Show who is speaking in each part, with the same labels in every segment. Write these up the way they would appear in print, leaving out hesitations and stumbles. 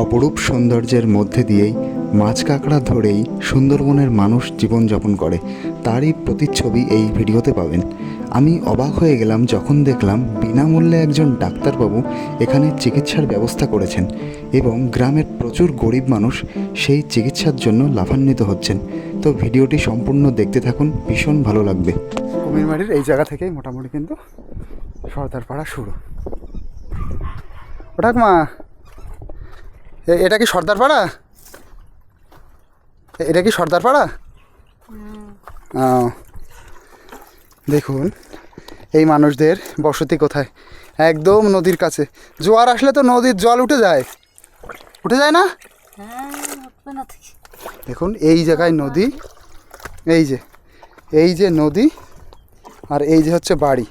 Speaker 1: অপরূপ সৌন্দর্যের মধ্যে দিয়েই মাছ কাঁকড়া ধরেই সুন্দরবনের মানুষ জীবনযাপন করে, তারই প্রতিচ্ছবি এই ভিডিওতে পাবেন। আমি অবাক হয়ে গেলাম যখন দেখলাম বিনামূল্যে একজন ডাক্তারবাবু এখানে চিকিৎসার ব্যবস্থা করেছেন এবং গ্রামের প্রচুর গরিব মানুষ সেই চিকিৎসার জন্য লাভান্বিত হচ্ছেন। তো ভিডিওটি সম্পূর্ণ দেখতে থাকুন, ভীষণ ভালো লাগবে।
Speaker 2: কুমিরমারির এই জায়গা থেকেই মোটামুটি কিন্তু সর্দারপাড়া শুরু। ওটা মা, এটা কি সর্দারপাড়া? এটা কি সর্দারপাড়া? দেখুন এই মানুষদের বসতি কোথায়, একদম নদীর কাছে। জোয়ার আসলে তো নদীর জল উঠে যায় না? দেখুন এই জায়গায় নদী, এই যে নদী, আর এই যে হচ্ছে বাড়ি।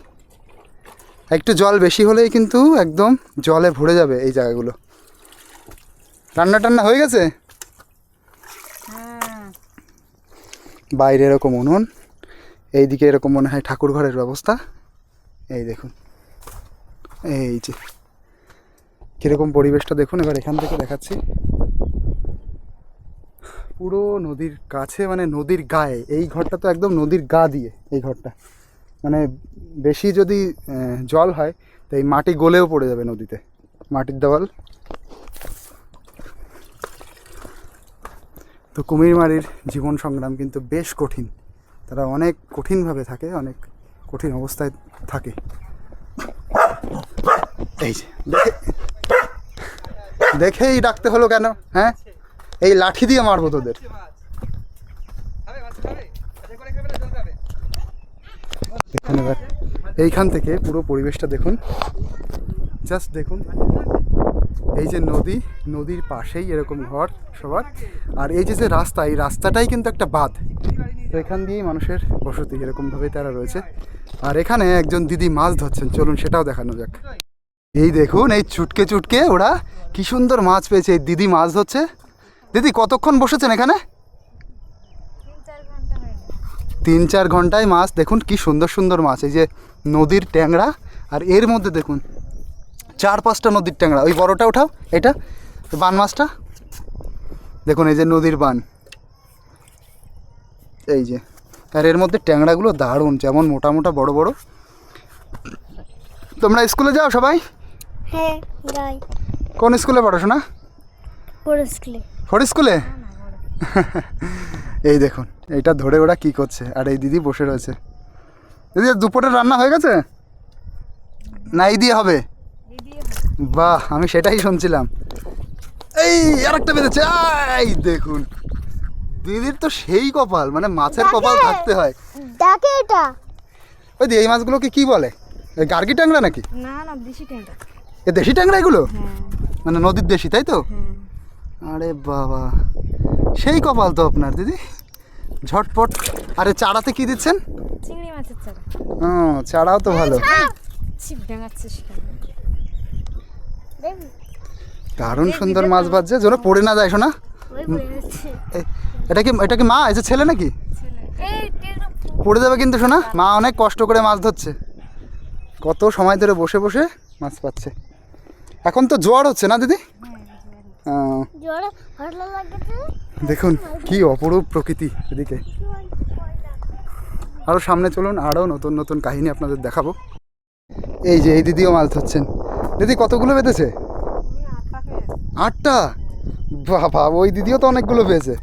Speaker 2: একটু জল বেশি হলেই কিন্তু একদম জলে ভরে যাবে এই জায়গাগুলো। রান্না টান্না হয়ে গেছে? বাইরে এরকম উনুন, এইদিকে এরকম মনে হয় ঠাকুর ঘরের ব্যবস্থা। এই দেখুন, এই যে কীরকম পরিবেশটা দেখুন। এবার এখান থেকে দেখাচ্ছি পুরো নদীর কাছে, মানে নদীর গায়ে। এই ঘরটা তো একদম নদীর গা দিয়ে, এই ঘরটা মানে বেশি যদি জল হয় তো এই মাটি গলেও পড়ে যাবে নদীতে, মাটির দেওয়াল। তো কুমিরমারির জীবন সংগ্রাম কিন্তু বেশ কঠিন, তারা অনেক কঠিনভাবে থাকে, অনেক কঠিন অবস্থায় থাকে। এই যে দেখেই ডাকতে হলো কেন? হ্যাঁ, এই লাঠি দিয়ে মারবো তোদের। দেখুন এবার এইখান থেকে পুরো পরিবেশটা দেখুন, জাস্ট দেখুন। এই যে নদী, নদীর পাশেই এরকম ঘর সবার। আর এই যে রাস্তা, এই রাস্তাটাই কিন্তু একটা বাঁধ। তো এখান দিয়েই মানুষের বসতি, এরকমভাবেই তারা রয়েছে। আর এখানে একজন দিদি মাছ ধরছেন, চলুন সেটাও দেখানো যাক। এই দেখুন, এই চুটকে চুটকে ওরা কি সুন্দর মাছ পেয়েছে। এই দিদি মাছ ধরছে। দিদি কতক্ষণ বসেছেন এখানে? 3-4 ঘন্টায় মাছ। দেখুন কি সুন্দর সুন্দর মাছ, এই যে নদীর ট্যাংরা। আর এর মধ্যে দেখুন 4-5টা নদীর ট্যাংরা। ওই বড়টা ওঠাও, এটা বান মাছটা দেখুন, এই যে নদীর বান, এই যে। আর এর মধ্যে ট্যাংরাগুলো দারুণ, যেমন মোটা মোটা বড় বড়। তোমরা স্কুলে যাও সবাই?
Speaker 3: হ্যাঁ যাই।
Speaker 2: কোন স্কুলে পড়াশোনা? ফোর স্কুলে। এই দেখুন এইটা ধরে ওরা কি করছে, আর এই দিদি বসে রয়েছে। দিদি দুপুরের রান্না হয়ে গেছে না এই দিয়ে হবে? বাহ, আমি সেটাই শুনছিলাম। এই আরেকটা বেঁধেছে, এই দেখুন। দিদির তো সেই কপাল, মানে মাছের কপাল থাকতে হয়।
Speaker 3: ডাকে এটা।
Speaker 2: ওই এই মাছগুলোকে কি বলে? গার্গি ট্যাংরা নাকি?
Speaker 3: না না, দেশি ট্যাংরা।
Speaker 2: এ দেশি ট্যাংরা এগুলো?
Speaker 3: হ্যাঁ।
Speaker 2: মানে নদীর দেশি, তাই তো? আরে বাবা, সেই কপাল তো আপনার দিদি, ঝটপট। আরে চারাতে কি দিচ্ছেন?
Speaker 3: চিংড়ি মাছের চারা।
Speaker 2: ও, চারাও তো ভালো।
Speaker 3: ছিপ ডাঙাচ্ছিস কেন?
Speaker 2: দারুণ সুন্দর মাছ বাজছে, যেন পড়ে না যায়। শোনা, এটা কি মা? এই যে ছেলে নাকি? পড়ে যাবে কিন্তু। শোনা, মা অনেক কষ্ট করে মাছ ধরছে, কত সময় ধরে বসে বসে মাছ পাচ্ছে। এখন তো জোয়ার হচ্ছে না দিদি? দেখুন কি অপরূপ প্রকৃতি এদিকে। আরও সামনে চলুন, আরও নতুন নতুন কাহিনী আপনাদের দেখাবো। এই যে এই দিদিও মাছ ধরছেন। দিদি কতগুলো বেঁধেছে? 8টা। বাবা, ওই দিদিও তো অনেকগুলো পেয়েছে।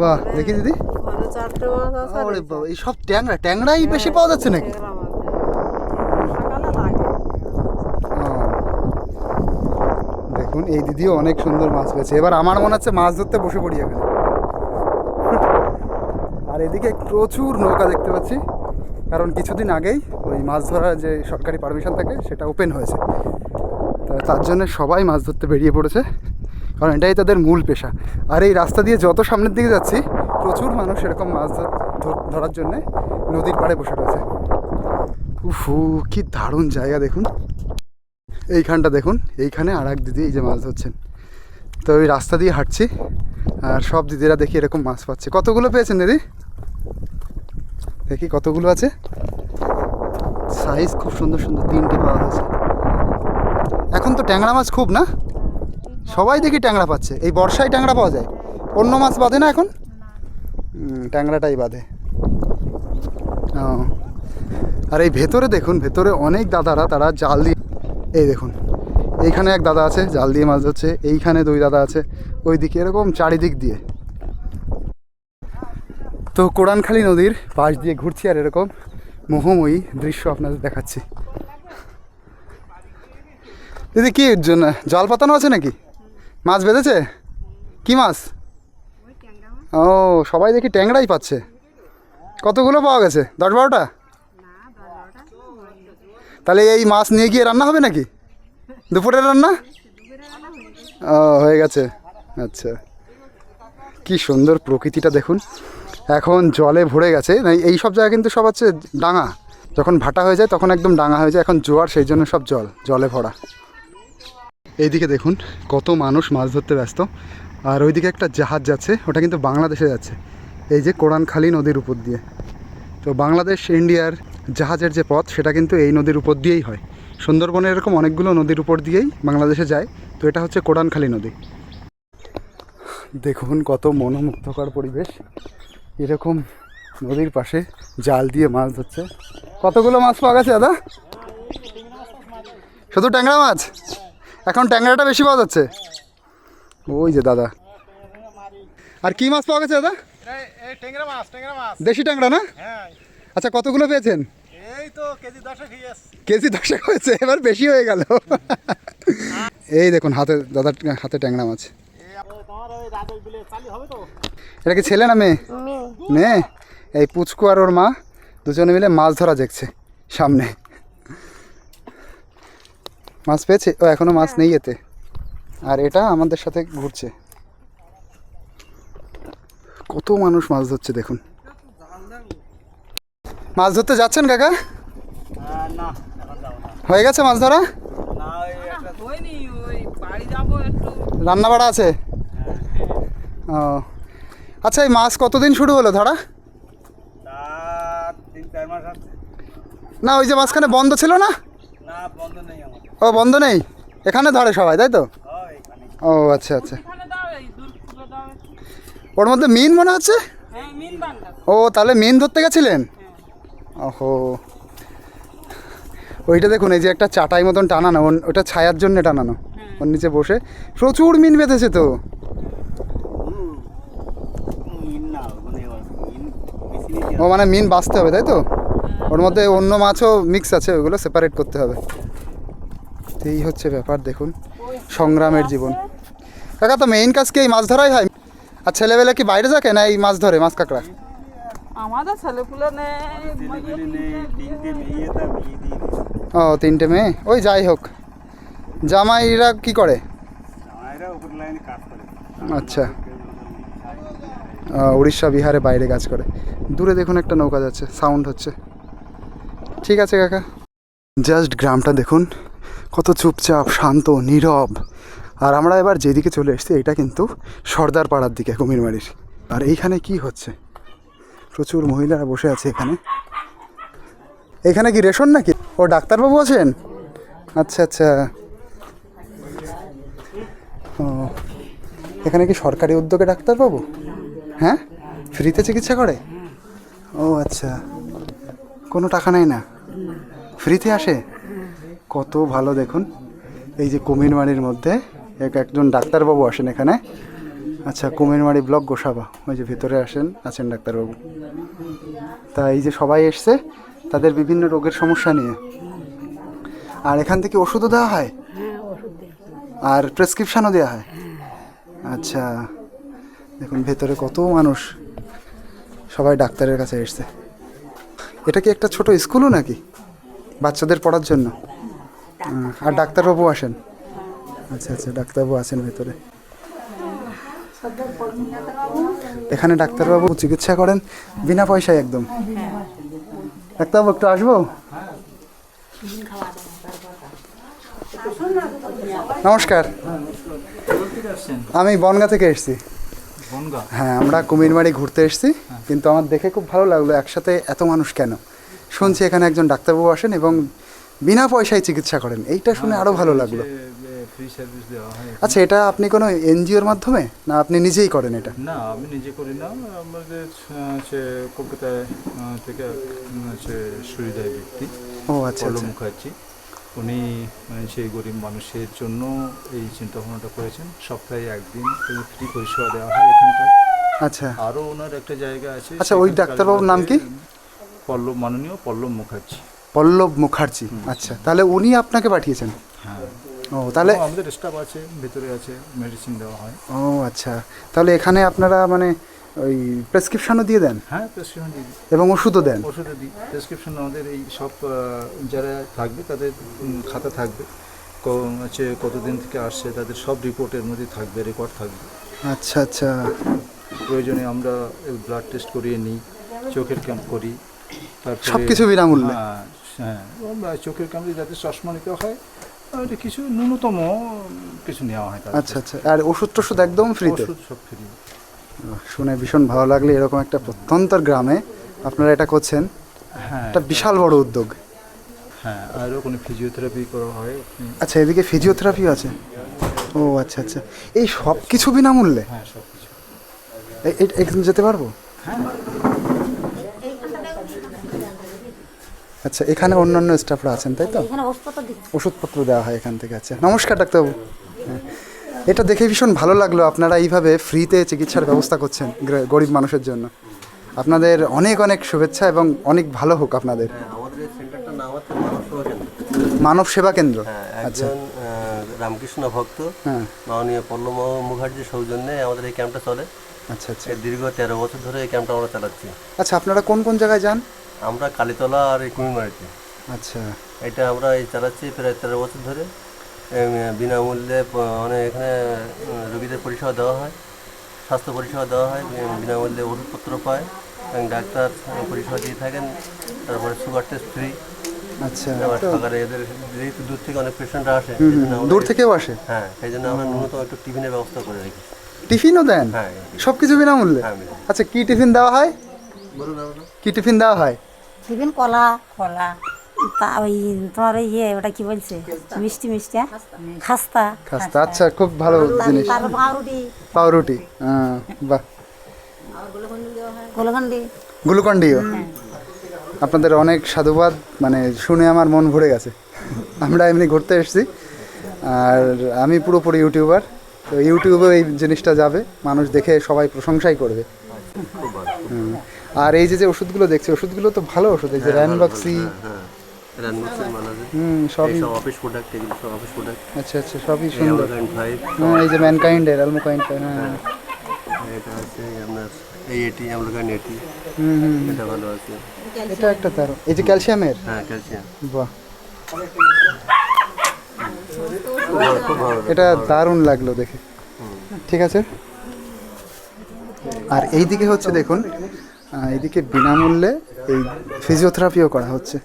Speaker 2: বাহ, দেখি দিদি। ওরে বাবা, এই সব ট্যাংরাই বেশি পাওয়া যাচ্ছে নাকি? দেখুন এই দিদিও অনেক সুন্দর মাছ পেয়েছে। এবার আমার মনে হচ্ছে মাছ ধরতে বসে পড়ি এখানে। আর এদিকে প্রচুর নৌকা দেখতে পাচ্ছি, কারণ কিছুদিন আগেই ওই মাছ ধরার যে সরকারি পারমিশন থাকে সেটা ওপেন হয়েছে। তার জন্য সবাই মাছ ধরতে বেরিয়ে পড়েছে, কারণ এটাই তাদের মূল পেশা। আর এই রাস্তা দিয়ে যত সামনের দিকে যাচ্ছি, প্রচুর মানুষ এরকম মাছ ধরার জন্যে নদীর পাড়ে বসে রয়েছে। উফু, কি দারুণ জায়গা দেখুন। এইখানটা দেখুন, এইখানে আর এক দিদি এই যে মাছ ধরছেন। তো ওই রাস্তা দিয়ে হাঁটছি, আর সব দিদিরা দেখি এরকম মাছ পাচ্ছে। কতগুলো পেয়েছেন দিদি? দেখি কতগুলো আছে। সাইজ খুব সুন্দর সুন্দর, 3টে পাওয়া হয়েছে। এখন তো ট্যাংরা মাছ খুব না, সবাই দেখি ট্যাংরা পাচ্ছে। এই বর্ষায় ট্যাংরা পাওয়া যায়, অন্য মাছ বাঁধে না এখন? ট্যাংরাটাই বাঁধে। ও, আর এই ভেতরে দেখুন, ভেতরে অনেক দাদারা তারা জাল দিয়ে, এই দেখুন এইখানে এক দাদা আছে জাল দিয়ে মাছ ধরছে, এইখানে দুই দাদা আছে, ওইদিকে এরকম চারিদিক দিয়ে। তো কোড়ানখালী নদীর পাশ দিয়ে ঘুরছি আর এরকম মোহময়ী দৃশ্য আপনাদের দেখাচ্ছি। দিদি কি জন্য জল পাতানো আছে নাকি? মাছ বেঁধেছে? কি মাছ? ও, সবাই দেখি ট্যাংরাই পাচ্ছে। কতগুলো পাওয়া গেছে? 10-12টা? তাহলে এই মাছ নিয়ে গিয়ে রান্না হবে নাকি? দুপুরের রান্না? ও, হয়ে গেছে। আচ্ছা, কি সুন্দর প্রকৃতিটা দেখুন। এখন জলে ভরে গেছে, এই সব জায়গা কিন্তু সব হচ্ছে ডাঙা, যখন ভাটা হয়ে যায় তখন একদম ডাঙা হয়ে যায়। এখন জোয়ার, সেই জন্য সব জলে ভরা। এইদিকে দেখুন কত মানুষ মাছ ধরতে ব্যস্ত, আর ওইদিকে একটা জাহাজ যাচ্ছে, ওটা কিন্তু বাংলাদেশে যাচ্ছে, এই যে কোড়ানখালী নদীর উপর দিয়ে। তো বাংলাদেশ ইন্ডিয়ার জাহাজের যে পথ সেটা কিন্তু এই নদীর উপর দিয়েই হয়। সুন্দরবনে এরকম অনেকগুলো নদীর উপর দিয়েই বাংলাদেশে যায়, তো এটা হচ্ছে কোড়ানখালী নদী। দেখুন কত মনোমুগ্ধকর পরিবেশ, এরকম নদীর পাশে জাল দিয়ে মাছ ধরছে। কতগুলো মাছ পাওয়া গেছে দাদা? শুধু ট্যাংরা মাছ? এখন ট্যাংরাটা বেশি পাওয়া যাচ্ছে। ওই যে দাদা, আর কি মাছ পাওয়া গেছে দাদা? দেশি ট্যাংরা না? আচ্ছা, কতগুলো পেয়েছেন? কেজি 10 হয়েছে, এবার বেশি হয়ে গেল। এই দেখুন হাতে, দাদার হাতে ট্যাংরা মাছ। এটা কি ছেলে না মেয়ে? মেয়ে। এই পুচকু আর ওর মা দুজনে মিলে মাছ ধরা দেখছে সামনে। মাছ পেয়েছে? ও, এখনো মাছ নেই এতে। আর এটা আমাদের সাথে ঘুরছে। কত মানুষ মাছ ধরছে দেখুন। মাছ ধরতে যাচ্ছেন কাকা? হয়ে গেছে মাছ ধরা? রান্না বাড়া আছে? ও আচ্ছা, এই মাছ কতদিন শুরু হলো ধরা? না, ওই যে মাঝখানে বন্ধ ছিল না? ও, বন্ধ নেই, এখানে ধরে সবাই, তাই তো? ও আচ্ছা আচ্ছা। ওর মধ্যে মিন মনে হচ্ছে। ও, তাহলে মিন ধরতে গেছিলেন? ওহো, ওইটা দেখুন, এই যে একটা চাটাই মতন টানানো, ওটা ছায়ার জন্য টানানো, ওর নিচে বসে প্রচুর মিন বেঁধেছে। তো ও, মানে মিন বাঁচতে হবে তাই তো? ওর মধ্যে অন্য মাছও মিক্স আছে, ওইগুলো সেপারেট করতে হবে। এই হচ্ছে ব্যাপার। দেখুন সংগ্রামের জীবন। কাকা, তো মেইন কাজ কি এই মাছ ধরাই হয়? আর ছেলেবেলা কি বাইরে যাকে না এই মাছ ধরে, মাছ কাঁকড়া?
Speaker 4: আমাদের ছেলেপুলে নেই।
Speaker 2: ও, 3টে মেয়ে। ওই যাই হোক, জামাইরা কি করে? আচ্ছা, উড়িষ্যা বিহারে বাইরে কাজ করে। দূরে দেখুন একটা নৌকা যাচ্ছে, সাউন্ড হচ্ছে। ঠিক আছে কাকা। জাস্ট গ্রামটা দেখুন কত চুপচাপ, শান্ত, নীরব। আর আমরা এবার যেদিকে চলে এসেছি এটা কিন্তু সর্দার পাড়ার দিকে, কুমিরমারির। আর এইখানে কি হচ্ছে? প্রচুর মহিলারা বসে আছে এখানে। এখানে কি রেশন নাকি? ও, ডাক্তারবাবু আছেন? আচ্ছা আচ্ছা। ও, এখানে কি সরকারি উদ্যোগে ডাক্তারবাবু? হ্যাঁ, ফ্রিতে চিকিৎসা করে? ও আচ্ছা, কোনো টাকা নেয় না, ফ্রিতে আসে? কত ভালো। দেখুন এই যে কুমিরমারির মধ্যে একজন ডাক্তারবাবু আসেন এখানে। আচ্ছা, কুমিরমারি ব্লক গোসাবা, ওই যে ভিতরে আছেন ডাক্তারবাবু। তা এই যে সবাই এসছে তাদের বিভিন্ন রোগের সমস্যা নিয়ে। আর এখান থেকে ওষুধও দেওয়া হয়? আর প্রেসক্রিপশানও দেওয়া হয়? আচ্ছা, দেখুন ভেতরে কত মানুষ, সবাই ডাক্তারের কাছে এসছে। এটা কি একটা ছোট স্কুলও নাকি বাচ্চাদের পড়ার জন্য? আর ডাক্তারবাবু আসেন? আচ্ছা আচ্ছা, ডাক্তারবাবু আছেন ভেতরে। এখানে ডাক্তারবাবু চিকিৎসা করেন বিনা পয়সায় একদম। ডাক্তারবাবু একটু আসবো? নমস্কার, আমি বনগাঁ থেকে এসেছি। হ্যাঁ, আমরা কুমিরমারি ঘুরতে এসেছি, কিন্তু আমার দেখে খুব ভালো লাগলো একসাথে এত মানুষ কেন। শুনছি এখানে একজন ডাক্তারবাবু আসেন এবং বিনা পয়সায় চিকিৎসা করেন, এইটা শুনে আরও ভালো লাগলো।
Speaker 5: ফ্রি সার্ভিস দেওয়া হয়।
Speaker 2: আচ্ছা, এটা আপনি কোনো এনজিওর মাধ্যমে না আপনি নিজেই করেন এটা?
Speaker 5: না, আমি নিজে করি না, আমাদের হচ্ছে কলকাতায় থেকে হচ্ছে সুবিধায় ব্যক্তি
Speaker 2: ও আচ্ছা
Speaker 5: পল্লব
Speaker 2: আচ্ছা
Speaker 5: মুখার্জি, উনি সেই গরিব মানুষের জন্য এই চিন্তাভাবনাটা করেছেন। সপ্তাহে একদিন ফ্রি পরিষেবা দেওয়া হয় এখানটায়।
Speaker 2: আচ্ছা
Speaker 5: আরও ওনার একটা জায়গা আছে।
Speaker 2: আচ্ছা, ওই
Speaker 5: সেখানে
Speaker 2: ডাক্তারবাবুর নাম কি?
Speaker 5: মাননীয় পল্লব মুখার্জি।
Speaker 2: পল্লব মুখার্জি, আচ্ছা। তাহলে উনি আপনাকে পাঠিয়েছেন?
Speaker 5: হ্যাঁ,
Speaker 2: ও তাহলে
Speaker 5: আমাদের স্টাফ আছে, ভেতরে আছে, মেডিসিন দেওয়া হয়।
Speaker 2: ও আচ্ছা, তাহলে এখানে আপনারা মানে ওই প্রেসক্রিপশনও দিয়ে দেন?
Speaker 5: হ্যাঁ, প্রেসক্রিপশন দিই
Speaker 2: এবং ওষুধও দেন?
Speaker 5: ওষুধও দিই। প্রেসক্রিপশন আমাদের এই সব যারা থাকবে তাদের খাতা থাকবে, হচ্ছে কতদিন থেকে আসছে তাদের সব রিপোর্টের মধ্যে থাকবে, রেকর্ড থাকবে।
Speaker 2: আচ্ছা আচ্ছা,
Speaker 5: প্রয়োজনে আমরা ব্লাড টেস্ট করিয়ে নিই, চোখের ক্যাম্প করি, তারপরে
Speaker 2: সব কিছু বিনামূল্যে?
Speaker 5: হ্যাঁ হ্যাঁ, চোখের ক্যাম্পে যাতে চশমা নিতে হয়, এটা কিছু ন্যূনতম কিছু নেওয়া হয়।
Speaker 2: আচ্ছা আচ্ছা, আর ওষুধ টষুধ একদম ফ্রিতে?
Speaker 5: ওষুধ সব ফ্রি।
Speaker 2: শুনে ভীষণ ভালো লাগলো, এরকম একটা প্রত্যন্তর গ্রামে আপনারা এটা করছেন,
Speaker 5: হ্যাঁ,
Speaker 2: একটা বিশাল বড় উদ্যোগ।
Speaker 5: হ্যাঁ, আরও কোনো ফিজিওথেরাপি করা হয়।
Speaker 2: আচ্ছা, এদিকে ফিজিওথেরাপিও আছে? ও আচ্ছা আচ্ছা, এই সব কিছু বিনামূল্যে?
Speaker 5: হ্যাঁ, সব কিছু।
Speaker 2: এখানে যেতে পারবো?
Speaker 5: হ্যাঁ,
Speaker 2: আচ্ছা, এখানে অন্যান্য স্টাফরা আছেন তাই তো? ওষুধপত্র দেওয়া হয় এখান থেকে। আচ্ছা, নমস্কার ডাক্তারবাবু। হ্যাঁ, এটা দেখে ভীষণ ভালো লাগলো, আপনারা এইভাবে ফ্রিতে চিকিৎসার ব্যবস্থা করছেন গরিব মানুষের জন্য। আপনাদের অনেক অনেক শুভেচ্ছা এবং অনেক ভালো হোক আপনাদের।
Speaker 6: আমাদের এই সেন্টারটার নাম হচ্ছে মানব সেবা কেন্দ্র।
Speaker 2: মানব সেবা কেন্দ্র? আচ্ছা,
Speaker 6: একজন রামকৃষ্ণ ভক্ত
Speaker 2: হ্যাঁ,
Speaker 6: মাননীয় পল্লব মুখার্জির সৌজন্যে আমাদের এই ক্যাম্পটা চলে।
Speaker 2: আচ্ছা আচ্ছা
Speaker 6: এর দীর্ঘ 13 বছর ধরে এই ক্যাম্পটা আমরা চালাচ্ছি।
Speaker 2: আচ্ছা, আপনারা কোন কোন জায়গায় যান?
Speaker 6: আমরা কালীতলা আর এই কুমিরমারিতে
Speaker 2: আচ্ছা
Speaker 6: এটা আমরা এই চালাচ্ছি প্রায় 13 বছর ধরে। বিনামূল্যে মানে এখানে রোগীদের পরিষেবা দেওয়া হয়, স্বাস্থ্য পরিষেবা দেওয়া হয়, বিনামূল্যে ওষুধপত্র পায় এবং ডাক্তার পরিষেবা দিয়ে থাকেন। তারপরে সুগার টেস্ট ফ্রি।
Speaker 2: আচ্ছা,
Speaker 6: আবার
Speaker 2: তো
Speaker 6: সকালে এদের যেহেতু দূর থেকে অনেক পেশেন্টরা আসে,
Speaker 2: হুম,
Speaker 6: সেই জন্য আমরা
Speaker 2: দূর থেকেও আসে?
Speaker 6: হ্যাঁ, সেই জন্য আমরা ন্যূনতম একটু টিফিনের ব্যবস্থা করে রাখি।
Speaker 2: টিফিনও দেন?
Speaker 6: হ্যাঁ,
Speaker 2: সব কিছু বিনামূল্যে?
Speaker 6: হ্যাঁ, বিনামূল্যে।
Speaker 2: আচ্ছা, কি টিফিন দেওয়া হয়?
Speaker 6: বলুন আপনার।
Speaker 2: কি টিফিন দেওয়া হয়?
Speaker 7: টিফিন কলা কলা তা ওই তোমার ওই ওটা কি বলছে মিষ্টি মিষ্টি খাস্তা
Speaker 2: খাস্তা, আচ্ছা, খুব ভালো জিনিস।
Speaker 7: তারপর পাউরুটি
Speaker 2: পাউরুটি, বাহ।
Speaker 7: গোলগন্ডি
Speaker 2: গ্লুকন্ডিও? আপনাদের অনেক সাধুবাদ, মানে শুনে আমার মন ভরে গেছে। আমরা এমনি ঘুরতে এসেছি, আর আমি পুরোপুরি ইউটিউবার, তো ইউটিউবে এই জিনিসটা যাবে, মানুষ দেখে সবাই প্রশংসাই করবে। আর এই যে যে ওষুধগুলো দেখছি, ওষুধগুলো তো ভালো ওষুধ, এই যে র্যানবক্সি, সবই।
Speaker 6: সব অফিস প্রোডাক্ট, এগুলো সব অফিস প্রোডাক্ট।
Speaker 2: আচ্ছা আচ্ছা, সবই সুন্দর।
Speaker 6: 5
Speaker 2: হ্যাঁ, এই যে ম্যানকাইন্ডের অ্যালমোকাইন্ড, হ্যাঁ।
Speaker 6: এটা হচ্ছে আপনার এইটি অ্যামলোকাইন 80, এটা ভালো আছে।
Speaker 2: এটা একটা তার, এই যে ক্যালসিয়ামের,
Speaker 6: হ্যাঁ, ক্যালসিয়াম।
Speaker 2: বাহ,
Speaker 6: খুব ভালো।
Speaker 2: এটা দারুণ লাগলো দেখে। ঠিক আছে, আর এইদিকে হচ্ছে দেখুন, এইদিকে বিনামূল্যে এই ফিজিওথেরাপিও করা হচ্ছে।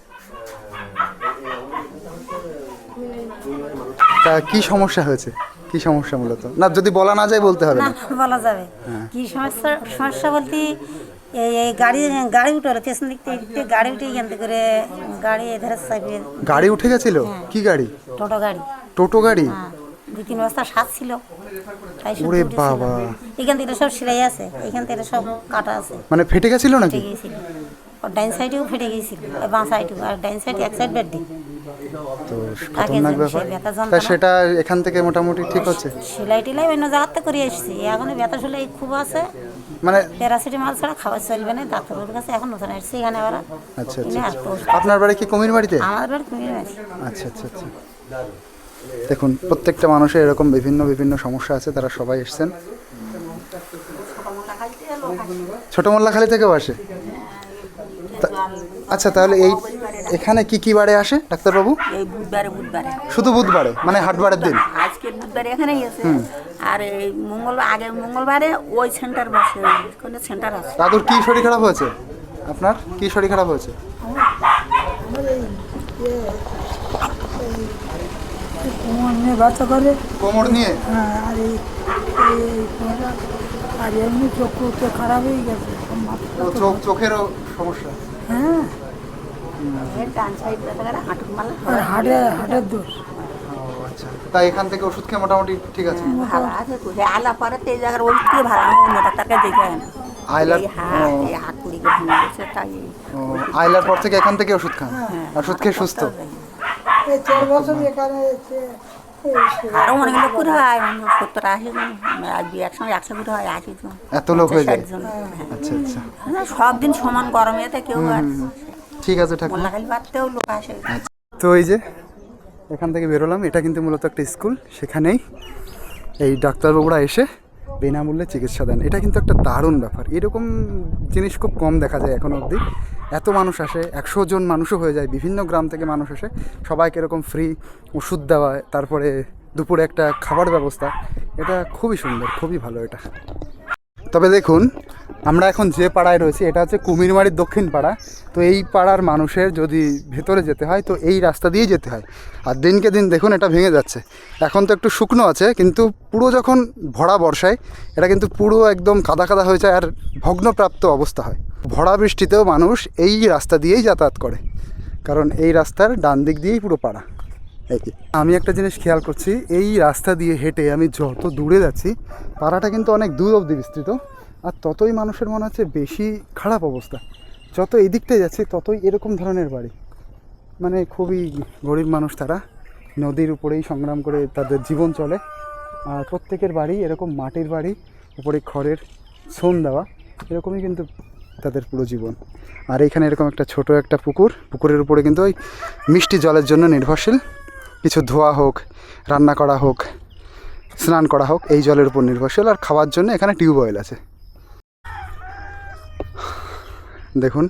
Speaker 2: তা কি সমস্যা হয়েছে, কি সমস্যা মূলত? না, যদি বলা না যায় বলতে হবে
Speaker 7: না
Speaker 2: না।
Speaker 7: বলা যাবে কি সমস্যা? সমস্যা বলতে এই গাড়ি গাড়ি উঠে হলো পেছন দিক থেকে গাড়ি উঠে এখান থেকে করে গাড়ি এধারে চাপে
Speaker 2: গাড়ি উঠে গেছিল? কি গাড়ি?
Speaker 7: টোটো গাড়ি।
Speaker 2: টোটো গাড়ি?
Speaker 7: হ্যাঁ, 2-3 বস্তা সাত ছিল, তাই শুধু
Speaker 2: ওরে
Speaker 7: উঠেছিল।
Speaker 2: বাবা,
Speaker 7: এখান থেকে সব সেলাই আছে, এখান থেকে সব কাটা আছে,
Speaker 2: মানে ফেটে গেছিল
Speaker 7: ফেটে
Speaker 2: নাকি?
Speaker 7: গিয়েছিল। ওর ডাইন সাইডেও ফেটে গিয়েছিল, বাঁ সাইডেও, আর ডাইন সাইড এক সাইড বেড দিই।
Speaker 2: তো খতরনাক ব্যাপার।
Speaker 7: ব্যথা
Speaker 2: তা
Speaker 7: যন্ত্রণা
Speaker 2: সেটা এখান থেকে মোটামুটি ঠিক হচ্ছে?
Speaker 7: সেলাই টেলাই অন্য জায়গাতে করে এসেছি, এখন ব্যথা সেলাই খুব আছে,
Speaker 2: মানে
Speaker 7: প্যারাসিটামল ছাড়া খাবার চলবে না। ডাক্তারের কাছে এখন নতুন আসছি এখানে আবার।
Speaker 2: আচ্ছা
Speaker 7: এনে
Speaker 2: আচ্ছা,
Speaker 7: আর তো ওষুধ।
Speaker 2: আপনার বাড়ি কি কুমির বাড়িতে?
Speaker 7: আমাদের বাড়ি কুমির আছে।
Speaker 2: আচ্ছা আচ্ছা আচ্ছা, দেখুন প্রত্যেকটা মানুষের এরকম বিভিন্ন বিভিন্ন সমস্যা আছে, তারা সবাই এসছেন। ছোট মোল্লাখালী থেকেও আসে? আচ্ছা, তাহলে এই এখানে কি কি বারে আসে ডাক্তারবাবু?
Speaker 8: এই বুধবারে
Speaker 2: শুধু বুধবারে, মানে হাটবারের দিন?
Speaker 8: আজকের বুধবারে এখানেই আছে। আর এই আগের মঙ্গলবারে ওই সেন্টার বসে, ওখানে সেন্টার আছে।
Speaker 2: দাদুর কি শরীর খারাপ হয়েছে? আপনার কি শরীর খারাপ হয়েছে?
Speaker 9: কোমর নিয়ে ব্যথা করে,
Speaker 2: কোমর নিয়ে?
Speaker 9: আর এই আর এমনি চোখ খারাপ হয়ে গেছে,
Speaker 2: চোখেরও সমস্যা?
Speaker 9: হ্যাঁ,
Speaker 8: ডান সাইড ব্যথা করে, হাঁটুর মালা
Speaker 9: আর হাটের দোষ।
Speaker 2: আচ্ছা, তাই এখান থেকে ওষুধ খেয়ে মোটামুটি ঠিক আছে।
Speaker 8: ভালো আছে তো সে আলা পরে তো এই জায়গার ওই থেকে ভালো অন্য ডাক্তারকে দেখে না
Speaker 2: আইলার
Speaker 8: এই হাত কুড়িকে ভেঙে গেছে তাই
Speaker 2: ও, আইলার পর থেকে এখান থেকে ওষুধ খান, ওষুধ খেয়ে সুস্থ।
Speaker 9: এই 4 বছর এখানে
Speaker 8: আরও অনেক লোক করে হয় 70-80 জন আর একসঙ্গে 100 করে হয় 80 জন
Speaker 2: এত লোক হয়ে যায়?
Speaker 8: 60 জন।
Speaker 2: আচ্ছা আচ্ছা,
Speaker 8: সব দিন সমান গরমে তো কেউ আর
Speaker 2: ঠিক আছে ঠাকুমা।
Speaker 8: মোল্লাখালি বাড়তেও লোক আসে।
Speaker 2: তো এই যে এখান থেকে বেরোলাম, এটা কিন্তু মূলত একটা স্কুল, সেখানেই এই ডাক্তারবাবুরা এসে বিনামূল্যে চিকিৎসা দেন। এটা কিন্তু একটা দারুণ ব্যাপার, এরকম জিনিস খুব কম দেখা যায় এখনো অবধি। এত মানুষ আসে, 100 জন মানুষও হয়ে যায়, বিভিন্ন গ্রাম থেকে মানুষ আসে, সবাইকে এরকম ফ্রি ওষুধ দেওয়া, তারপরে দুপুরে একটা খাবার ব্যবস্থা, এটা খুবই সুন্দর, খুবই ভালো এটা। তবে দেখুন, আমরা এখন যে পাড়ায় রয়েছি এটা হচ্ছে কুমিরমারির দক্ষিণ পাড়া। তো এই পাড়ার মানুষের যদি ভেতরে যেতে হয় তো এই রাস্তা দিয়েই যেতে হয়। আর দিনকে দিন দেখুন এটা ভেঙে যাচ্ছে, এখন তো একটু শুকনো আছে, কিন্তু পুরো যখন ভরা বর্ষায় এটা কিন্তু পুরো একদম কাদা কাদা হয়ে যায় আর ভগ্নপ্রাপ্ত অবস্থা হয়। ভরা বৃষ্টিতেও মানুষ এই রাস্তা দিয়েই যাতায়াত করে, কারণ এই রাস্তার ডান দিক দিয়েই পুরো পাড়া। এই যে আমি একটা জিনিস খেয়াল করছি, এই রাস্তা দিয়ে হেঁটে আমি যত দূরে যাচ্ছি, পাড়াটা কিন্তু অনেক দূর অবধি বিস্তৃত, আর ততই মানুষের মনে হচ্ছে বেশি খারাপ অবস্থা। যত এই দিকটায় যাচ্ছি ততই এরকম ধরনের বাড়ি, মানে খুবই গরিব মানুষ, তারা নদীর উপরেই সংগ্রাম করে তাদের জীবন চলে। আর প্রত্যেকের বাড়ি এরকম মাটির বাড়ি, উপরে খড়ের ছোন দেওয়া, এরকমই কিন্তু তাদের পুরো জীবন। আর এইখানে এরকম একটা ছোট একটা পুকুর, পুকুরের উপরে কিন্তু ওই মিষ্টি জলের জন্য নির্ভরশীল, কিছু ধোয়া হোক, রান্না করা হোক, স্নান করা হোক, এই জলের উপর নির্ভরশীল। আর খাওয়ার জন্য এখানে টিউবওয়েল আছে। দেখুন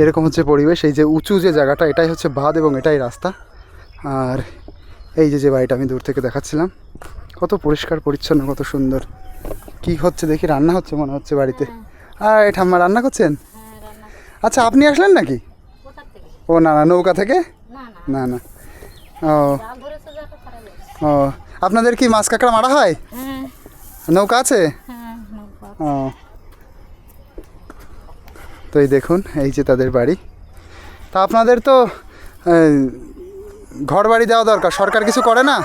Speaker 2: এরকম হচ্ছে পরিবেশ। এই যে উঁচু যে জায়গাটা, এটাই হচ্ছে বাঁধ এবং এটাই রাস্তা। আর এই যে বাড়িটা আমি দূর থেকে দেখাচ্ছিলাম, কত পরিষ্কার পরিচ্ছন্ন, কত সুন্দর। কি হচ্ছে দেখি, রান্না হচ্ছে মনে হচ্ছে বাড়িতে। আর এই ঠাম্মা রান্না করছেন? আচ্ছা, আপনি আসলেন নাকি? ও না না, নৌকা থেকে? না না, ও ও, আপনাদের কি মাছ কাঁকড়া মারা হয়? নৌকা আছে? ও, তো এই দেখুন এই যে তাদের বাড়ি। তা আপনাদের তো ঘর বাড়ি দেওয়া দরকার, সরকার কিছু করে না?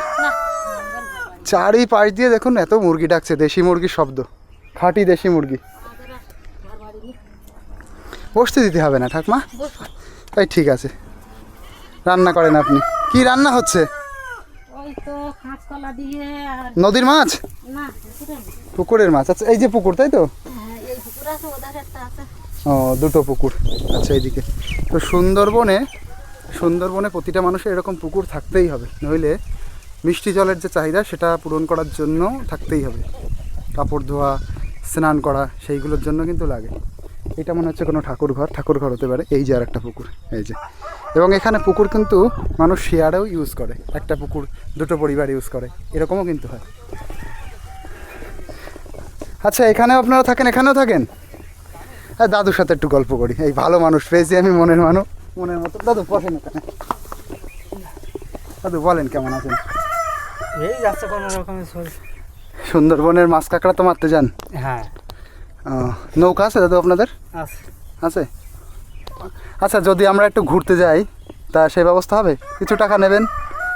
Speaker 2: চারিপাশ দিয়ে দেখুন এত মুরগি ডাকছে, দেশি মুরগির শব্দ, খাঁটি দেশি মুরগি। বসতে দিতে হবে না ঠাকমা, তাই ঠিক আছে। রান্না করেন আপনি? কি রান্না হচ্ছে? নদীর মাছ? পুকুরের মাছ। আচ্ছা, এই যে পুকুর, তাই তো? ও, দুটো পুকুর। আচ্ছা, এইদিকে তো সুন্দরবনে প্রতিটা মানুষের এরকম পুকুর থাকতেই হবে, নইলে মিষ্টি জলের যে চাহিদা সেটা পূরণ করার জন্য থাকতেই হবে। কাপড় ধোয়া, স্নান করা, সেইগুলোর জন্য কিন্তু লাগে। এটা মনে হচ্ছে কোনো ঠাকুর ঘর হতে পারে। এই যে আর একটা পুকুর, এই যে। এবং এখানে পুকুর কিন্তু মানুষ শেয়ারেও ইউজ করে, একটা পুকুর দুটো পরিবার ইউজ করে, এরকমও কিন্তু হয়। আচ্ছা, এখানেও আপনারা থাকেন? এখানেও থাকেন? হ্যাঁ, দাদুর সাথে একটু গল্প করি। এই ভালো মানুষ পেয়েছি আমি, মনের মতো। দাদু বসেন এখানে। দাদু বলেন, কেমন আছেন?
Speaker 10: এই যাচ্ছে কোনো রকমের চলছে।
Speaker 2: সুন্দরবনের মাছ কাঁকড়া তো মারতে যান?
Speaker 10: হ্যাঁ।
Speaker 2: নৌকা আছে দাদু আপনাদের? আছে। আচ্ছা, যদি আমরা একটু ঘুরতে যাই তা সেই ব্যবস্থা হবে? কিছু টাকা নেবেন?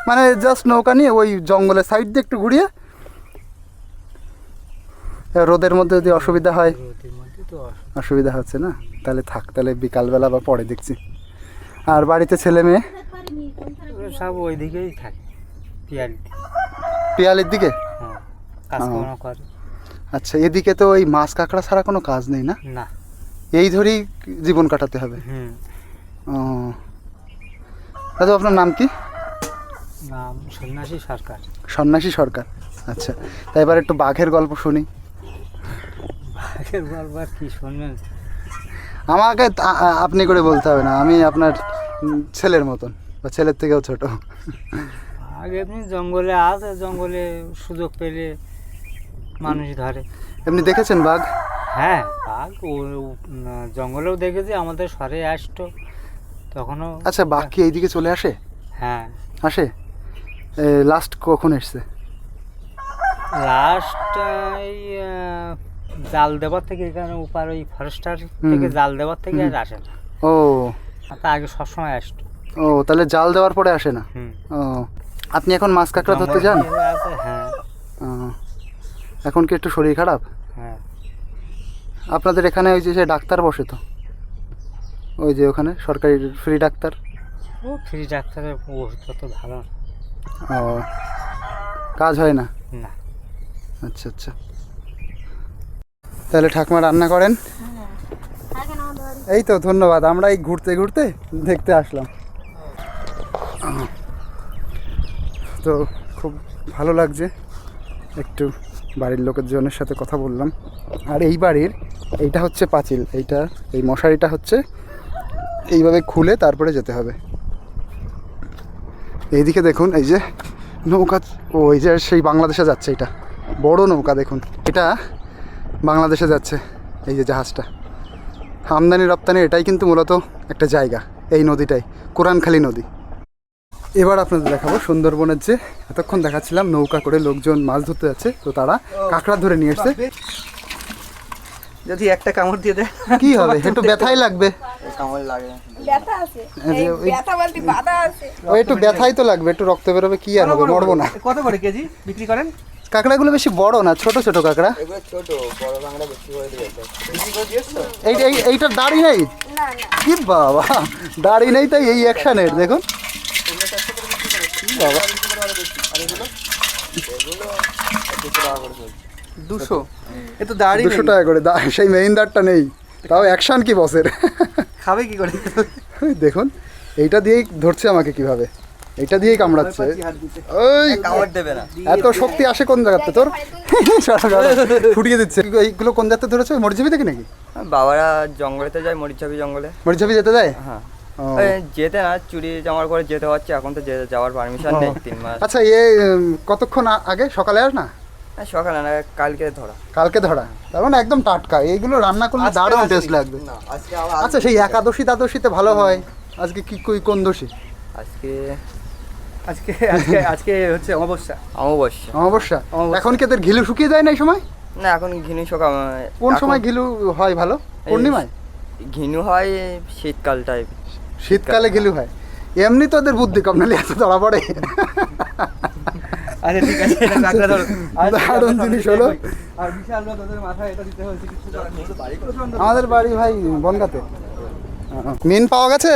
Speaker 2: মানে জাস্ট নৌকা নিয়ে ওই জঙ্গলের সাইড দিয়ে একটু ঘুরিয়ে। রোদের মধ্যে যদি অসুবিধা হয়? অসুবিধা হচ্ছে না, তাহলে থাক, তাহলে বিকালবেলা বা পরে দেখছি। আর বাড়িতে ছেলে মেয়ে
Speaker 10: সব ওই দিকেই থাকে,
Speaker 2: পিয়ালির দিকে?
Speaker 10: কাজকর্ম করে।
Speaker 2: আচ্ছা, এদিকে তো ওই মাছ কাঁকড়া ছাড়া কোনো কাজ নেই না?
Speaker 10: না,
Speaker 2: এই ধরেই জীবন কাটাতে হবে। ও, দাদু আপনার নাম কি?
Speaker 10: নাম সন্ন্যাসী সরকার।
Speaker 2: সন্ন্যাসী সরকার, আচ্ছা। তাই এবার একটু বাঘের গল্প শুনি।
Speaker 10: বাঘের গল্প আর কি শুনবেন?
Speaker 2: আমাকে আপনি করে বলতে হবে না, আমি আপনার ছেলের মতন, বা ছেলের থেকেও ছোট।
Speaker 10: বাঘ এমনি জঙ্গলে আছে, জঙ্গলে সুযোগ পেলে মানুষ ধরে।
Speaker 2: এমনি দেখেছেন বাঘ?
Speaker 10: হ্যাঁ, বাঘ জঙ্গলেও দেখেছি, আমাদের শহরে আসতো তখনও।
Speaker 2: আচ্ছা, বাঘ কি এইদিকে চলে আসে?
Speaker 10: হ্যাঁ,
Speaker 2: আসে। লাস্ট কখন এসছে?
Speaker 10: লাস্ট জাল দেওয়ার থেকে, এখানে উপার ওই ফরেস্টার থেকে জাল দেওয়ার থেকে আর আসে না।
Speaker 2: ও,
Speaker 10: তা আগে সবসময় আসতো।
Speaker 2: ও, তাহলে জাল দেওয়ার পরে আসে না? ও, আপনি এখন মাছ কাঁকড়া ধরতে যান?
Speaker 10: আছে, হ্যাঁ
Speaker 2: আহ, এখন কি একটু শরীর খারাপ?
Speaker 10: হ্যাঁ।
Speaker 2: আপনাদের এখানে ওই যে সে ডাক্তার বসে তো, ওই যে ওখানে সরকারি ফ্রি ডাক্তার?
Speaker 10: ও ফ্রি ডাক্তারের ওষুধ তো ভালো
Speaker 2: ও, কাজ হয় না?
Speaker 10: না।
Speaker 2: আচ্ছা আচ্ছা, তাহলে ঠাকুমা রান্না করেন? এই তো, ধন্যবাদ। আমরা এই ঘুরতে ঘুরতে দেখতে আসলাম। তো খুব ভালো লাগছে, একটু বাড়ির লোকজনের সাথে কথা বললাম। আর এই বাড়ির এইটা হচ্ছে পাঁচিল, এই মশারিটা হচ্ছে এইভাবে খুলে তারপরে যেতে হবে। এইদিকে দেখুন, এই যে নৌকা, ওই যে সেই বাংলাদেশে যাচ্ছে, এটা বড় নৌকা দেখুন, এটা বাংলাদেশে যাচ্ছে। এই যে জাহাজটা, আমদানি রপ্তানি এটাই কিন্তু মূলত একটা জায়গা, এই নদীটাই কোরআনখালী নদী। এবার আপনাদের দেখাবো সুন্দরবনের যে এতক্ষণ দেখাচ্ছিলাম নৌকা করে লোকজন মাছ ধরতে যাচ্ছে, তো তারা কাঁকড়া ধরে নিয়ে এসছে।
Speaker 11: যদি একটা কামড় দিয়ে দেয়
Speaker 2: কি হবে, একটু ব্যথাই লাগবে।
Speaker 11: কামড় লাগে
Speaker 8: ব্যথা আছে, ব্যথা বলতে বাধা আছে।
Speaker 2: ওই একটু ব্যথাই তো লাগবে, একটু রক্ত বেরোবে, কি আর হবে, মরবো না।
Speaker 11: কত করে কেজি বিক্রি করেন?
Speaker 2: কাঁকড়াগুলো বেশি বড় না, ছোট ছোট কাঁকড়া।
Speaker 11: এগুলো ছোট, বড় কাঁকড়া বিক্রি করে দিয়েছে। বিক্রি করে দিয়েছো?
Speaker 2: এইটার দাড়ি নেই? কি বাবা, দাড়ি নেই তাই এই অ্যাকশনের দেখুন। কি বাবা,
Speaker 11: 200, এ তো দাড়ি
Speaker 2: 200 টাকা করে, সেই মেইন দাঁড়টা নেই, তাও অ্যাকশন কি বসের।
Speaker 11: খাবে কি করে?
Speaker 2: দেখুন এইটা দিয়েই ধরছে আমাকে, কিভাবে এইটা দিয়েই কামড়াচ্ছে। ওই
Speaker 11: কামড় দেবে না।
Speaker 2: এত শক্তি আসে কোন জায়গাতে তোর? ফুটিয়ে দিচ্ছে। এইগুলো কোন জায়গাতে ধরেছে, মরিচঝাপি থেকে নাকি?
Speaker 11: বাবারা জঙ্গলেতে যায়, মরিচঝাপি জঙ্গলে।
Speaker 2: মরিচঝাপি যেতে যায়?
Speaker 11: হ্যাঁ,
Speaker 2: ও।
Speaker 11: যেতে না, চুরি জামার করে যেতে হচ্ছে, এখন তো যাওয়ার পারমিশন নেই 3 মাস।
Speaker 2: আচ্ছা, কতক্ষণ আগে, সকালে আর না?
Speaker 11: সকালে না, কালকে ধরা।
Speaker 2: কালকে ধরা, তার মানে একদম টাটকা। এইগুলো রান্না করলে দারুণ টেস্ট লাগবে। আচ্ছা, সেই একাদশী দ্বাদশীতে ভালো হয়। আজকে কি কোন দোষী?
Speaker 11: আজকে
Speaker 2: আজকে আজকে হচ্ছে অমাবস্যা।
Speaker 11: অমাবস্যা।
Speaker 2: অমাবস্যা। এখন কি এদের ঘিলু শুকিয়ে যায় না এই সময়?
Speaker 11: না, এখন ঘিনু সকাল।
Speaker 2: কোন সময় ঘিলু হয় ভালো? পূর্ণিমায়
Speaker 11: ঘিনু হয় শীতকালটায়।
Speaker 2: শীতকালে ঘিলু হয়। এমনি তো ওদের বুদ্ধি কম, নাহলে এত ধরা পড়ে।
Speaker 11: আচ্ছা ঠিক আছে, কাঁকড়া ধরো।
Speaker 2: দারুণ জিনিস হলো।
Speaker 11: আর বিশাল লোক, ওদের মাথায় এটা দিতে হয়েছে কিছু।
Speaker 2: আমাদের বাড়ি ভাই বনগাঁতে। মিন পাওয়া গেছে?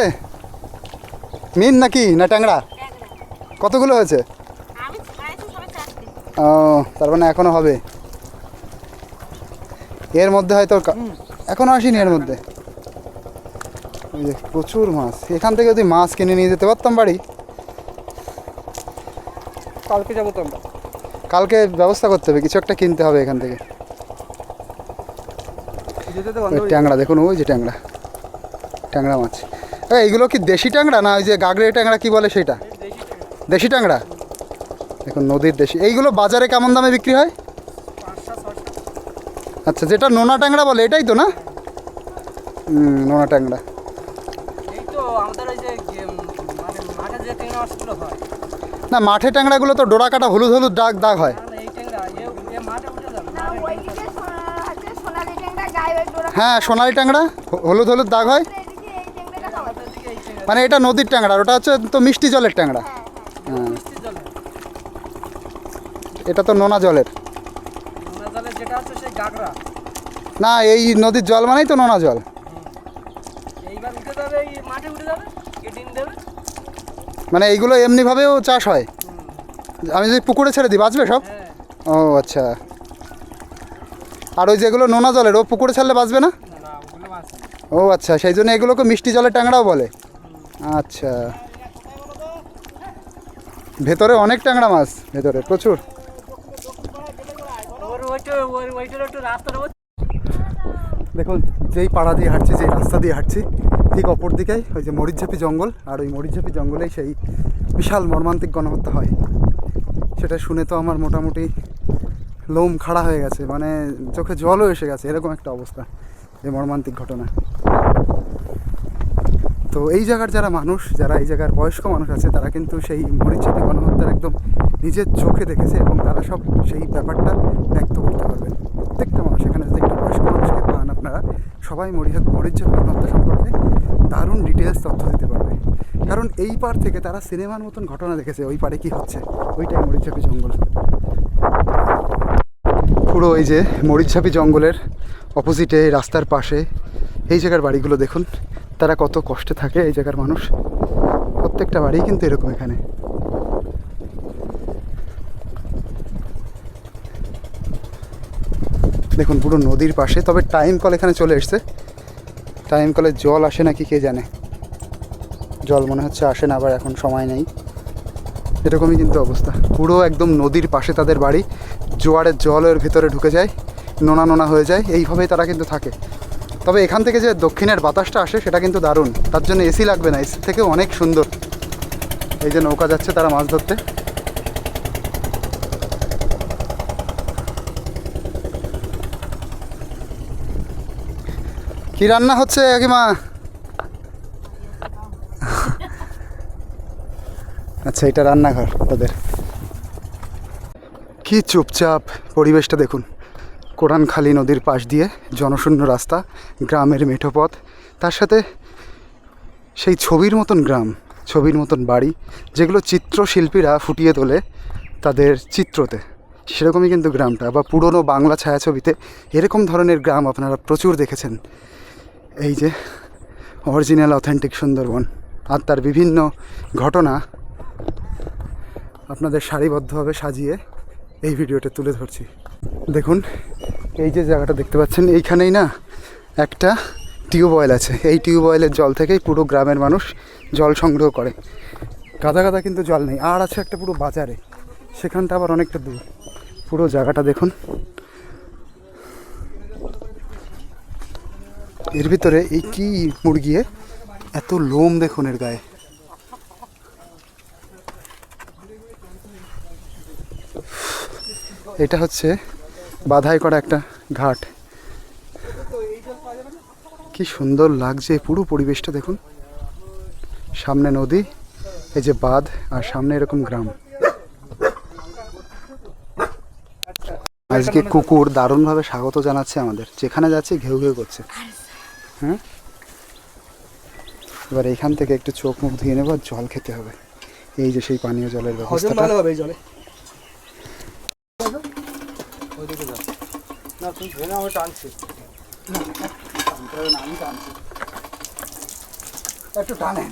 Speaker 2: মিন নাকি না ট্যাংরা? কতগুলো হয়েছে? ও, তার মানে এখনো হবে। এর মধ্যে হয়তো এখনো আসেনি। এর মধ্যে ওই যে প্রচুর মাছ। এখান থেকে যদি মাছ কিনে নিয়ে যেতে পারতাম বাড়ি।
Speaker 11: কালকে যাবো তো আমরা।
Speaker 2: কালকে ব্যবস্থা করতে হবে, কিছু একটা কিনতে হবে এখান থেকে। ট্যাংরা দেখুন, ওই যে ট্যাংরা মাছ। এইগুলো কি দেশি ট্যাংরা না ওই যে গাগরে ট্যাংরা কি বলে সেটা? দেশি ট্যাংরা দেখুন, নদীর দেশি। এইগুলো বাজারে কেমন দামে বিক্রি হয়? আচ্ছা, যেটা নোনা ট্যাংরা বলে এটাই তো না? নোনা ট্যাংরা। না, মাঠে ট্যাংরাগুলো তো ডোরা কাটা হলুদ হলুদ দাগ হয়। হ্যাঁ, সোনালি ট্যাংরা, হলুদ হলুদ দাগ হয়। মানে এটা নদীর ট্যাংরা, ওটা হচ্ছে তো মিষ্টি জলের ট্যাংরা। হ্যাঁ, এটা তো নোনা জলের। না, এই নদীর জল মানেই তো নোনা জল। মানে এইগুলো এমনিভাবেও চাষ হয়? আমি যদি পুকুরে ছেড়ে দিই বাঁচবে সব? ও আচ্ছা। আর ওই যেগুলো নোনা জলের, ও পুকুরে ছাড়লে বাঁচবে না? ও আচ্ছা, সেই জন্য এগুলোকে মিষ্টি জলের ট্যাংরাও বলে। আচ্ছা, ভেতরে অনেক ট্যাংরা মাছ, ভেতরে প্রচুর। দেখুন, যেই পাড়া দিয়ে হাঁটছি, যেই রাস্তা দিয়ে হাঁটছি, ঠিক অপর দিকেই ওই যে মরিচঝাপি জঙ্গল। আর ওই মরিচঝাপি জঙ্গলেই সেই বিশাল মর্মান্তিক গণহত্যা হয়। সেটা শুনে তো আমার মোটামুটি লোম খাড়া হয়ে গেছে, মানে চোখে জলও এসে গেছে, এরকম একটা অবস্থা, এই মর্মান্তিক ঘটনা। তো এই জায়গার যারা মানুষ, যারা এই জায়গার বয়স্ক মানুষ আছে, তারা কিন্তু সেই মরিচঝাপি গণহত্যার একদম নিজের চোখে দেখেছে এবং তারা সব সেই ব্যাপারটা ব্যক্ত করতে পারবেন। প্রত্যেকটা মানুষ, এখানে যদি একটা বয়স্ক মানুষকে পান আপনারা, সবাই মরিচঝাপি গণহত্যা সম্পর্কে দারুণ ডিটেলস তথ্য দিতে পারবে। কারণ এই পার থেকে তারা সিনেমার মতন ঘটনা দেখেছে ওই পারে কি হচ্ছে। ওইটাই মরিচঝাপি জঙ্গল। পুরো এই যে মরিচঝাপি জঙ্গলের অপোজিটে রাস্তার পাশে এই জায়গার বাড়িগুলো দেখুন, তারা কত কষ্টে থাকে এই জায়গার মানুষ। প্রত্যেকটা বাড়ি কিন্তু এরকম এখানে। দেখুন পুরো নদীর পাশে। তবে টাইম কল এখানে চলে এসছে। টাইম কলে জল আসে নাকি কে জানে, জল মনে হচ্ছে আসে না, আবার এখন সময় নেই, এরকমই কিন্তু অবস্থা। পুরো একদম নদীর পাশে তাদের বাড়ি, জোয়ারের জল এর ভিতরে ঢুকে যায়, নোনা নোনা হয়ে যায়, এইভাবেই তারা কিন্তু থাকে। তবে এখান থেকে যে দক্ষিণের বাতাসটা আসে সেটা কিন্তু দারুণ, তার জন্য এসি লাগবে না, এসি থেকেও অনেক সুন্দর। এই যে নৌকা যাচ্ছে তারা মাছ ধরতে। কি রান্না হচ্ছে কাকিমা? আচ্ছা, এটা রান্নাঘর তাদের। কি চুপচাপ পরিবেশটা দেখুন। কোরানখালী নদীর পাশ দিয়ে জনশূন্য রাস্তা, গ্রামের মেঠো পথ, তার সাথে সেই ছবির মতন গ্রাম, ছবির মতন বাড়ি, যেগুলো চিত্রশিল্পীরা ফুটিয়ে তোলে তাদের চিত্রতে। সেরকমই কিন্তু গ্রামটা। বা পুরনো বাংলা ছায়াছবিতে এরকম ধরনের গ্রাম আপনারা প্রচুর দেখেছেন। এই যে অরিজিনাল অথেন্টিক সুন্দরবন, আর তার বিভিন্ন ঘটনা আপনাদের সারিবদ্ধভাবে সাজিয়ে এই ভিডিওতে তুলে ধরছি। দেখুন এই যে জায়গাটা দেখতে পাচ্ছেন, এইখানেই না একটা টিউবওয়েল আছে। এই টিউবওয়েলের জল থেকেই পুরো গ্রামের মানুষ জল সংগ্রহ করে। গাদা গাদা কিন্তু জল নেই। আর আছে একটা পুরো বাজারে, সেখানটা আবার অনেকটা দূর। পুরো জায়গাটা দেখুন। এর ভিতরে এই কি মুরগি, এত লোম দেখুন এর গায়ে। এটা হচ্ছে বাধাই করা একটা ঘাট। কি সুন্দর লাগছে পুরো পরিবেশটা দেখুন। সামনে নদী, এই যে বাঁধ, আর সামনে এরকম গ্রাম। আজকে কুকুর দারুণভাবে স্বাগত জানাচ্ছে আমাদের, যেখানে যাচ্ছে ঘেউ ঘেউ করছে। হ্যাঁ, এবার এখান থেকে একটু চোখ মুখ ধুয়ে নেবো, জল খেতে হবে। এই যে সেই পানীয় জলের ব্যবস্থাটা। একটু টানে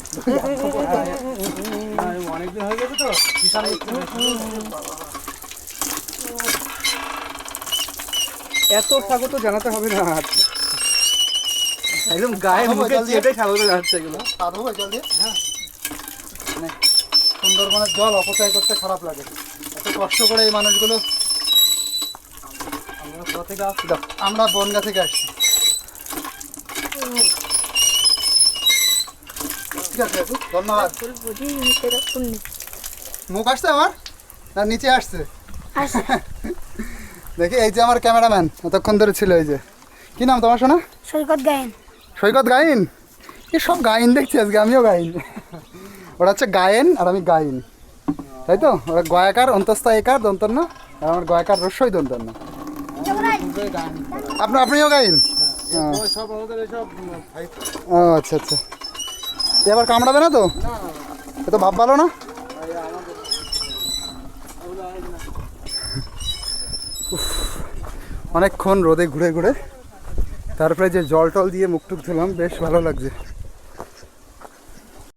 Speaker 2: অনেকদিন হয়ে গেছে তো। এত স্বাগত জানাতে হবে না, একদম গায়ে মুখে চেপে স্বাগত জানাচ্ছে এগুলো। হ্যাঁ, মানে সুন্দরবনের জল অপচয় করতে খারাপ লাগে। এত কষ্ট করে এই মানুষগুলো। আমরা বনগা থেকে আসছি। ঠিক আছে, ধন্যবাদ। মুখ আসছে আমার না নিচে আসছে? দেখি এই যে আমার ক্যামেরাম্যান এতক্ষণ ধরে ছিল। এই যে কি নাম তোমার শোনা?
Speaker 3: সৈকত গায়েন।
Speaker 2: সৈকত গায়েন? এই সব গায়েন দেখছি আজকে, আমিও গায়েন। ওরা হচ্ছে গায়েন আর আমি গাইন, তাই তো? ওরা গয়াকার অন্তস্থ একার দন্তন্য, আর আমার গয়াকার রস্যই দন্তন্য। আপনিও গাইন? ও আচ্ছা আচ্ছা। এবার কামড়াবে না তো? এ তো ভাব ভালো না। অনেকক্ষণ রোদে ঘুরে ঘুরে তারপরে যে জল টল দিয়ে মুখ টুক ধুলাম, বেশ ভালো লাগছে।